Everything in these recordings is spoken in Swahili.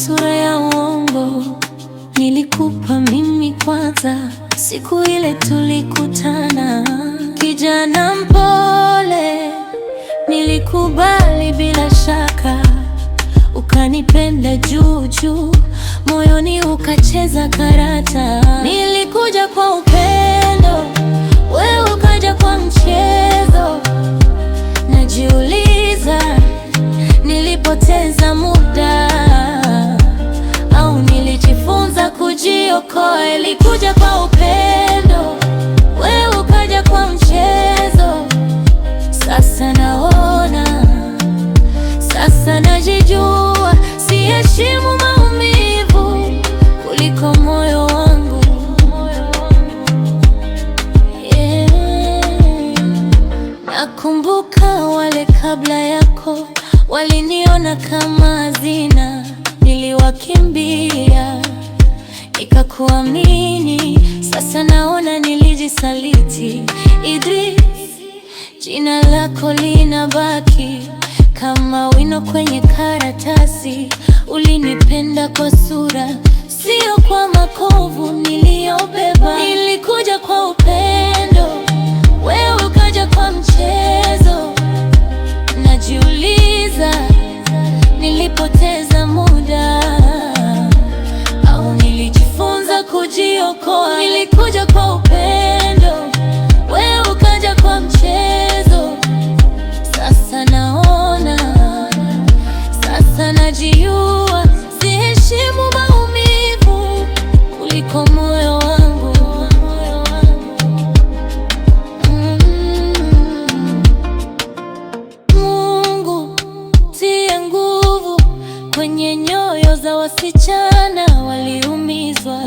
sura ya uongo nilikupa mimi kwanza, siku ile tulikutana. Kijana mpole, nilikubali bila shaka, ukanipenda juu juu, moyoni ukacheza karata. Nilikuja kwa upendo, wewe ukaja kwa mchezo. Najiuliza, nilipoteza muda au nilijifunza kujiokoa? Ilikuja kwa upendo, wewe ukaja kwa mchezo. Sasa naona, sasa najijua, siheshimu maumivu kuliko moyo wangu. Nakumbuka wale kabla yako waliniona kama hazina, niliwakimbia nikakuamini. Sasa naona nilijisaliti. Idris, jina lako linabaki kama wino kwenye karatasi. Ulinipenda kwa sura, sio kwa makovu niliyobeba. Nilikuja kwa upendo, wewe ukaja kwa mchezo. Najiuliza, nilipoteza muda au nilijifunza kujiokoa? Nilikuja kwa upendo, wewe ukaja kwa mchezo. Sasa naona, sasa najijua, siheshimu maumivu kuliko moyo wangu. Mungu tie nguvu kwenye nyoyo za wasichana waliumizwa,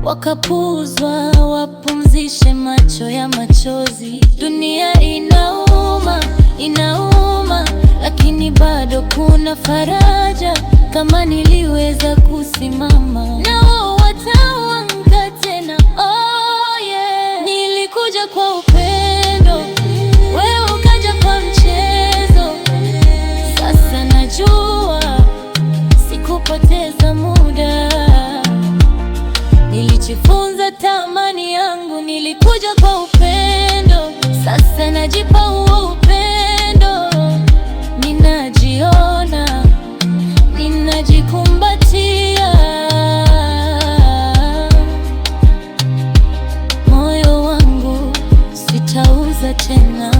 wakapuzwa, wapumzishe macho ya machozi. Dunia inauma, inauma, lakini bado kuna faraja. Kama niliweza kusimama, nao wataamka tena. Oh yeah. Nilikuja kwa upendo, wewe ukaja kwa mchezo. Sasa najua, sikupoteza muda, nilijifunza thamani yangu. Nilikuja kwa upendo, sasa najipa huo upendo. Ninajiona, ninajikumbatia, moyo wangu sitauza tena.